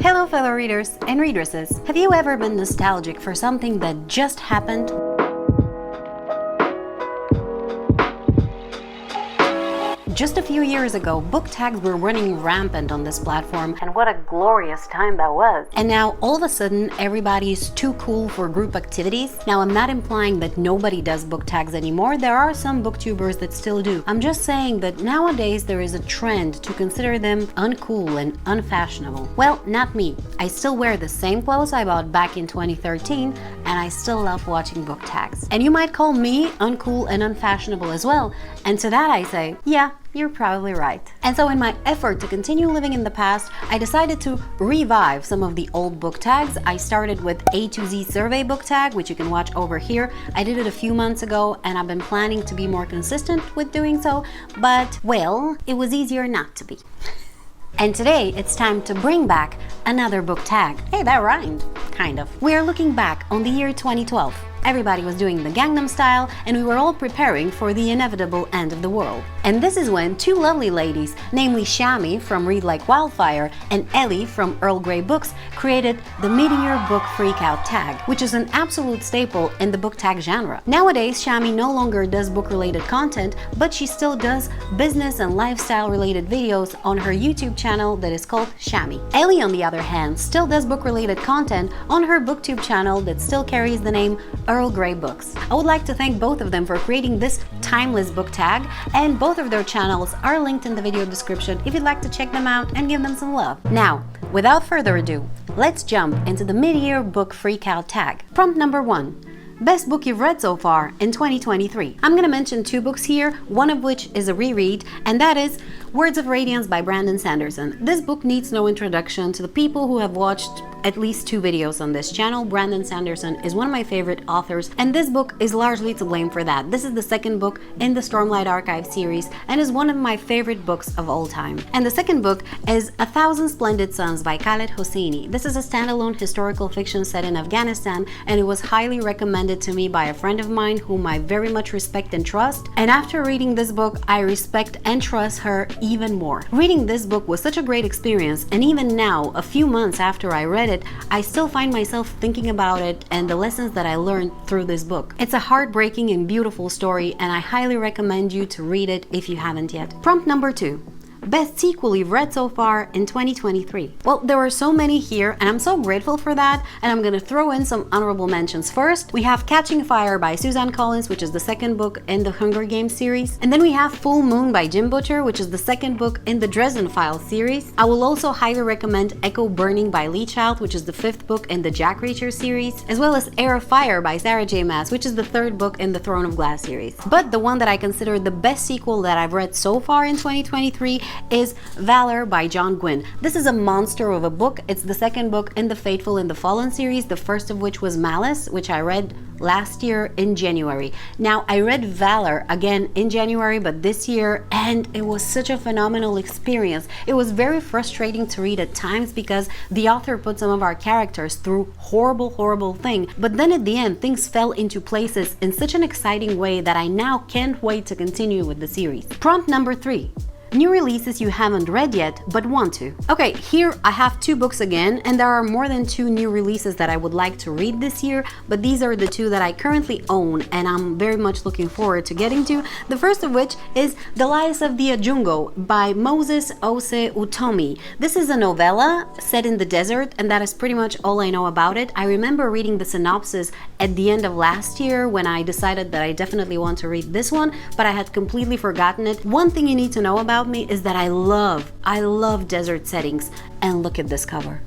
Hello fellow readers and readresses. Have you ever been nostalgic for something that just happened? Just a few years ago, book tags were running rampant on this platform, and what a glorious time that was. And now, all of a sudden, everybody's too cool for group activities. Now, I'm not implying that nobody does book tags anymore. There are some booktubers that still do. I'm just saying that nowadays there is a trend to consider them uncool and unfashionable. Well, not me. I still wear the same clothes I bought back in 2013, and I still love watching book tags. And you might call me uncool and unfashionable as well. And to that I say, yeah, you're probably right. And so in my effort to continue living in the past, I decided to revive some of the old book tags. I started with A to Z survey book tag, which you can watch over here. I did it a few months ago and I've been planning to be more consistent with doing so, but well, it was easier not to be. And today it's time to bring back another book tag. Hey, that rhymed, kind of. We are looking back on the year 2012. Everybody was doing the Gangnam Style, and we were all preparing for the inevitable end of the world. And this is when two lovely ladies, namely Shami from Read Like Wildfire and Ellie from Earl Grey Books, created the Meteor Book Freakout tag, which is an absolute staple in the book tag genre. Nowadays, Shami no longer does book-related content, but she still does business and lifestyle-related videos on her YouTube channel that is called Shami. Ellie, on the other hand, still does book-related content on her booktube channel that still carries the name Earl Grey Books. I would like to thank both of them for creating this timeless book tag, and both of their channels are linked in the video description if you'd like to check them out and give them some love. Now, without further ado, let's jump into the Meteor Book Freakout tag. Prompt number 1. Best book you've read so far in 2023. I'm gonna mention two books here, one of which is a reread, and that is Words of Radiance by Brandon Sanderson. This book needs no introduction to the people who have watched at least two videos on this channel. Brandon Sanderson is one of my favorite authors, and this book is largely to blame for that. This is the second book in the Stormlight Archive series and is one of my favorite books of all time. And the second book is A Thousand Splendid Suns by Khaled Hosseini. This is a standalone historical fiction set in Afghanistan, and it was highly recommended to me by a friend of mine whom I very much respect and trust. And after reading this book, I respect and trust her even more. Reading this book was such a great experience, and even now, a few months after I read it, I still find myself thinking about it and the lessons that I learned through this book. It's a heartbreaking and beautiful story, and I highly recommend you to read it if you haven't yet. Prompt number 2. Best sequel you've read so far in 2023. Well, there are so many here, and I'm so grateful for that, and I'm gonna throw in some honorable mentions. First, we have Catching Fire by Suzanne Collins, which is the second book in the Hunger Games series. And then we have Full Moon by Jim Butcher, which is the second book in the Dresden Files series. I will also highly recommend Echo Burning by Lee Child, which is the fifth book in the Jack Reacher series, as well as Air of Fire by Sarah J. Maas, which is the third book in the Throne of Glass series. But the one that I consider the best sequel that I've read so far in 2023 is Valor by John Gwynne. This is a monster of a book. It's the second book in the Fateful and the Fallen series, the first of which was Malice, which I read last year in January. Now, I read Valor again in January, but this year, and it was such a phenomenal experience. It was very frustrating to read at times because the author put some of our characters through horrible things, but then at the end, things fell into places in such an exciting way that I now can't wait to continue with the series. Prompt number 3. New releases you haven't read yet but want to. Okay, here I have two books again, and there are more than two new releases that I would like to read this year, but these are the two that I currently own and I'm very much looking forward to getting to. The first of which is The Lies of the Ajungo by Moses Ose Utomi. This is a novella set in the desert, and that is pretty much all I know about it. I remember reading the synopsis at the end of last year when I decided that I definitely want to read this one, but I had completely forgotten it. One thing you need to know about me is that I love desert settings, and look at this cover.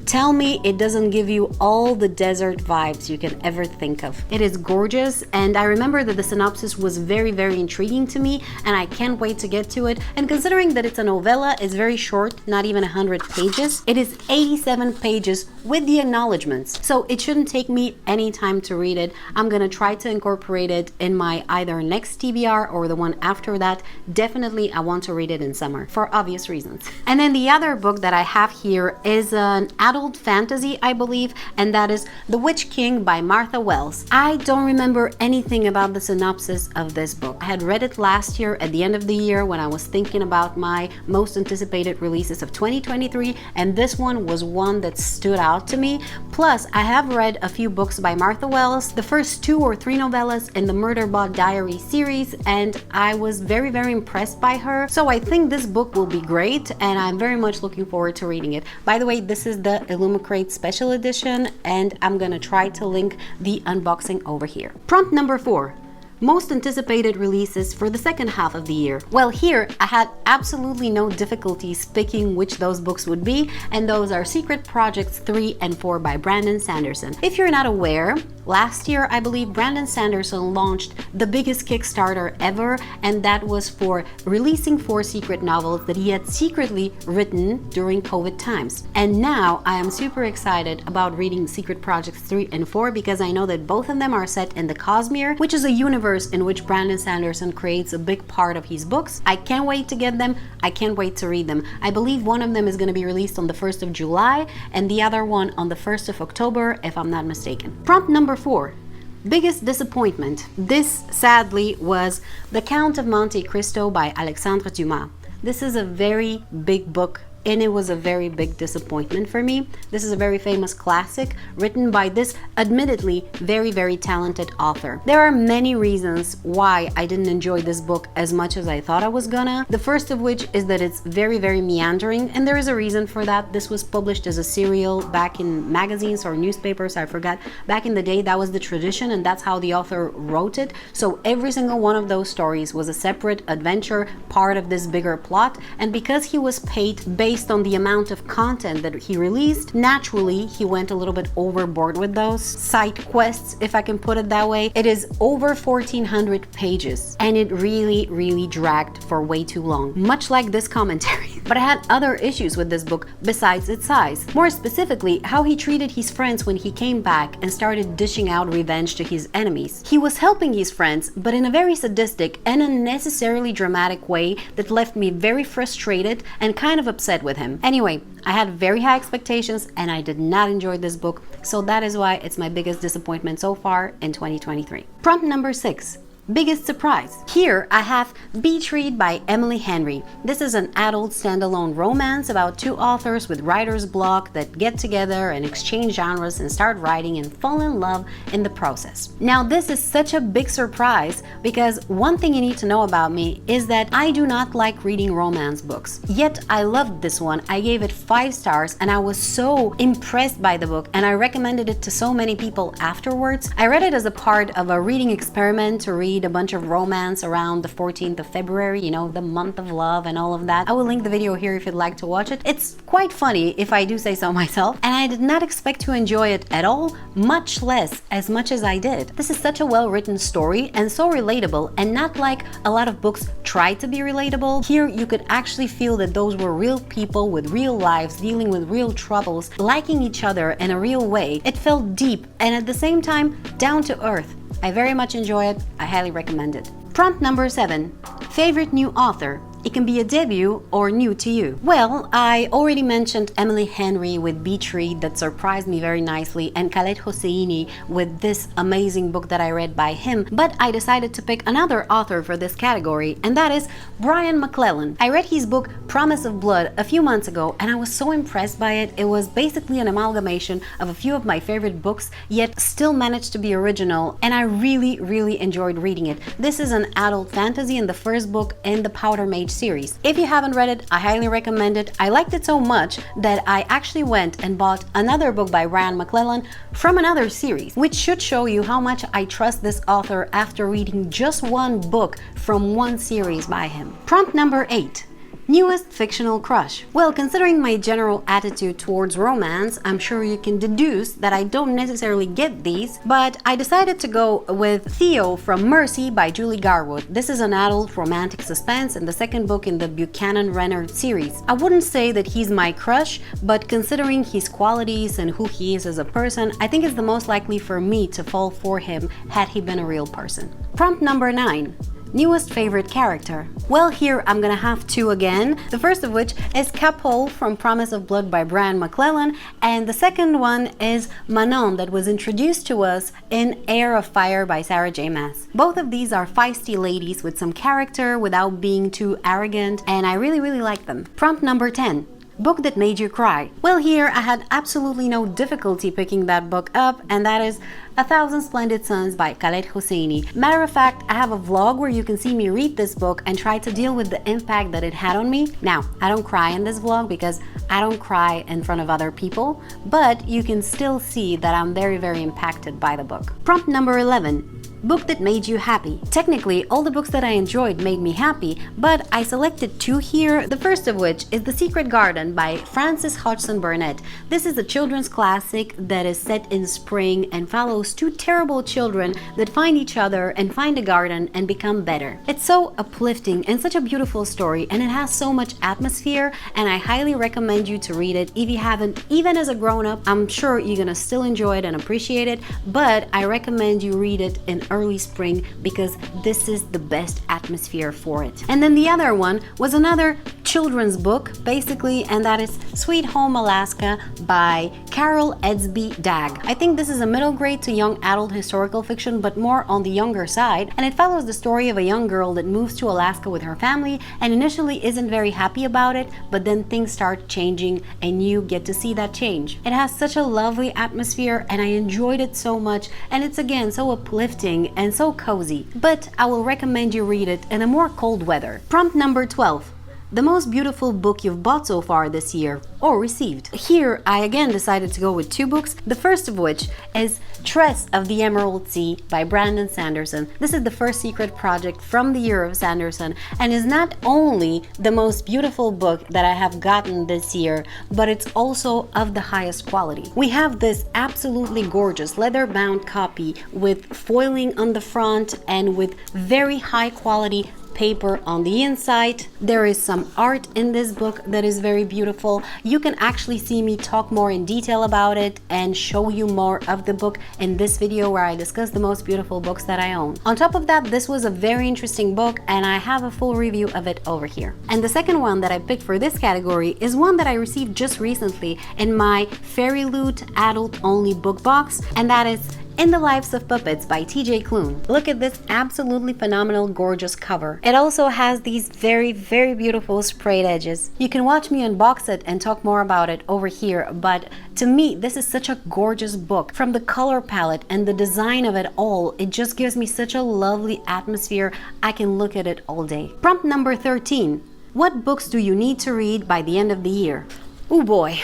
Tell me it doesn't give you all the desert vibes you can ever think of. It is gorgeous, and I remember that the synopsis was very intriguing to me, and I can't wait to get to it. And considering that it's a novella, it's very short, not even 100 pages. It is 87 pages with the acknowledgements, so it shouldn't take me any time to read it. I'm gonna try to incorporate it in my either next TBR or the one after that. Definitely I want to read it in summer for obvious reasons. And then the other book that I have here is an adult adult fantasy, I believe, and that is The Witch King by Martha Wells. I don't remember anything about the synopsis of this book. I had read it last year at the end of the year when I was thinking about my most anticipated releases of 2023, and this one was one that stood out to me. Plus, I have read a few books by Martha Wells, the first 2 or 3 novellas in the Murderbot Diary series, and I was very, very impressed by her. So I think this book will be great, and I'm very much looking forward to reading it. By the way, this is the Illumicrate Special Edition, and I'm gonna try to link the unboxing over here. Prompt number 4. Most anticipated releases for the second half of the year. Well, here I had absolutely no difficulties picking which those books would be, and those are Secret Projects 3 and 4 by Brandon Sanderson. If you're not aware, last year I believe Brandon Sanderson launched the biggest Kickstarter ever, and that was for releasing 4 secret novels that he had secretly written during COVID times. And now I am super excited about reading Secret Projects 3 and 4 because I know that both of them are set in the Cosmere, which is a universe in which Brandon Sanderson creates a big part of his books. I can't wait to get them. I can't wait to read them. I believe one of them is going to be released on the 1st of July and the other one on the 1st of October, if I'm not mistaken. Prompt number 4. Biggest disappointment. This, sadly, was The Count of Monte Cristo by Alexandre Dumas. This is a very big book, and it was a very big disappointment for me. This is a very famous classic written by this admittedly very, very talented author. There are many reasons why I didn't enjoy this book as much as I thought I was gonna. The first of which is that it's very, very meandering, and there is a reason for that. This was published as a serial back in magazines or newspapers, I forgot. Back in the day, that was the tradition, and that's how the author wrote it. So every single one of those stories was a separate adventure, part of this bigger plot, and because he was paid based on the amount of content that he released, naturally he went a little bit overboard with those side quests, if I can put it that way. It is over 1,400 pages, and it really, really dragged for way too long, much like this commentary. But I had other issues with this book besides its size. More specifically, how he treated his friends when he came back and started dishing out revenge to his enemies. He was helping his friends, but in a very sadistic and unnecessarily dramatic way that left me very frustrated and kind of upset with him. Anyway, I had very high expectations and I did not enjoy this book, so that is why it's my biggest disappointment so far in 2023. Prompt number 6. Biggest surprise. Here I have Beach Read by Emily Henry. This is an adult standalone romance about 2 authors with writer's block that get together and exchange genres and start writing and fall in love in the process. Now this is such a big surprise because one thing you need to know about me is that I do not like reading romance books. Yet I loved this one. I gave it 5 stars and I was so impressed by the book, and I recommended it to so many people afterwards. I read it as a part of a reading experiment to read a bunch of romance around the 14th of February, you know, the month of love and all of that. I will link the video here if you'd like to watch it. It's quite funny, if I do say so myself, and I did not expect to enjoy it at all, much less as much as I did. This is such a well-written story and so relatable, and not like a lot of books try to be relatable. Here you could actually feel that those were real people with real lives dealing with real troubles, liking each other in a real way. It felt deep and at the same time down to earth. I very much enjoy it. I highly recommend it. Prompt number 7. Favorite new author. It can be a debut or new to you. Well, I already mentioned Emily Henry with Beach Read that surprised me very nicely, and Khaled Hosseini with this amazing book that I read by him, but I decided to pick another author for this category, and that is Brian McClellan. I read his book Promise of Blood a few months ago and I was so impressed by it. It was basically an amalgamation of a few of my favorite books, yet still managed to be original, and I really, really enjoyed reading it. This is an adult fantasy and the first book in the Powder Mage series. If you haven't read it, I highly recommend it. I liked it so much that I actually went and bought another book by Brian McClellan from another series, which should show you how much I trust this author after reading just one book from one series by him. Prompt number 8. Newest fictional crush. Well, considering my general attitude towards romance, I'm sure you can deduce that I don't necessarily get these, but I decided to go with Theo from Mercy by Julie Garwood. This is an adult romantic suspense and the second book in the Buchanan Renard series. I wouldn't say that he's my crush, but considering his qualities and who he is as a person, I think it's the most likely for me to fall for him had he been a real person. Prompt number 9. Newest favorite character? Well, here I'm gonna have two again. The first of which is Capole from Promise of Blood by Brian McClellan, and the second one is Manon that was introduced to us in Heir of Fire by Sarah J. Maas. Both of these are feisty ladies with some character without being too arrogant, and I really like them. Prompt number 10. Book that made you cry. Well, here I had absolutely no difficulty picking that book up, and that is A Thousand Splendid Suns by Khaled Hosseini. Matter of fact, I have a vlog where you can see me read this book and try to deal with the impact that it had on me. Now, I don't cry in this vlog because I don't cry in front of other people, but you can still see that I'm very impacted by the book. Prompt number 11. Book that made you happy. Technically, all the books that I enjoyed made me happy, but I selected two here, the first of which is The Secret Garden by Frances Hodgson Burnett. This is a children's classic that is set in spring and follows two terrible children that find each other and find a garden and become better. It's so uplifting and such a beautiful story, and it has so much atmosphere, and I highly recommend you to read it if you haven't. Even as a grown-up, I'm sure you're gonna still enjoy it and appreciate it, but I recommend you read it in early spring because this is the best atmosphere for it. And then the other one was another children's book basically, and that is Sweet Home Alaska by Carol Edsby Dagg. I think this is a middle grade to young adult historical fiction, but more on the younger side, and it follows the story of a young girl that moves to Alaska with her family and initially isn't very happy about it, but then things start changing and you get to see that change. It has such a lovely atmosphere and I enjoyed it so much, and it's again so uplifting and so cozy, but I will recommend you read it in a more cold weather. Prompt number 12. The most beautiful book you've bought so far this year or received. Here I again decided to go with two books, the first of which is Tress of the Emerald Sea by Brandon Sanderson. This is the first secret project from the year of Sanderson and is not only the most beautiful book that I have gotten this year, but it's also of the highest quality. We have this absolutely gorgeous leather-bound copy with foiling on the front and with very high quality paper on the inside. There is some art in this book that is very beautiful. You can actually see me talk more in detail about it and show you more of the book in this video where I discuss the most beautiful books that I own. On top of that, this was a very interesting book and I have a full review of it over here. And the second one that I picked for this category is one that I received just recently in my Fairy Loot adult only book box, and that is In the Lives of Puppets by TJ Klune. Look at this absolutely phenomenal, gorgeous cover. It also has these very beautiful sprayed edges. You can watch me unbox it and talk more about it over here, but to me, this is such a gorgeous book. From the color palette and the design of it all, it just gives me such a lovely atmosphere. I can look at it all day. Prompt number 13. What books do you need to read by the end of the year? Oh boy.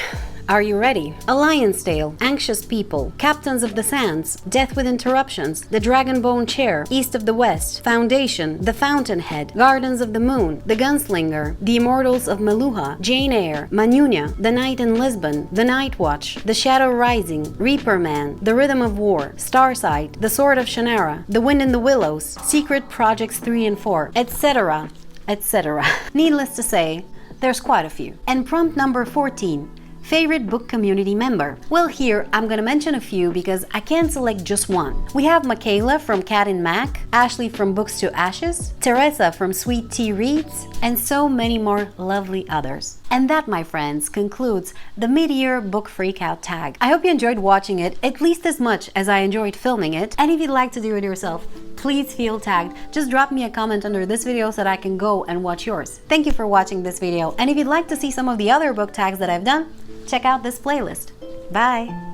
Are you ready? A Lion's Tale, Anxious People, Captains of the Sands, Death with Interruptions, The Dragonbone Chair, East of the West, Foundation, The Fountainhead, Gardens of the Moon, The Gunslinger, The Immortals of Meluha, Jane Eyre, Manunia, The Night in Lisbon, The Night Watch, The Shadow Rising, Reaper Man, The Rhythm of War, Starsight, The Sword of Shannara, The Wind in the Willows, Secret Projects 3 and 4, etc., etc. Needless to say, there's quite a few. And prompt number 14. Favorite book community member? Well, here I'm gonna mention a few because I can't select just one. We have Michaela from Cat and Mac, Ashley from Books to Ashes, Teresa from Sweet Tea Reads, and so many more lovely others. And that, my friends, concludes the mid-year book freakout tag. I hope you enjoyed watching it at least as much as I enjoyed filming it, and if you'd like to do it yourself, please feel tagged. Just drop me a comment under this video so that I can go and watch yours. Thank you for watching this video, and if you'd like to see some of the other book tags that I've done, check out this playlist. Bye!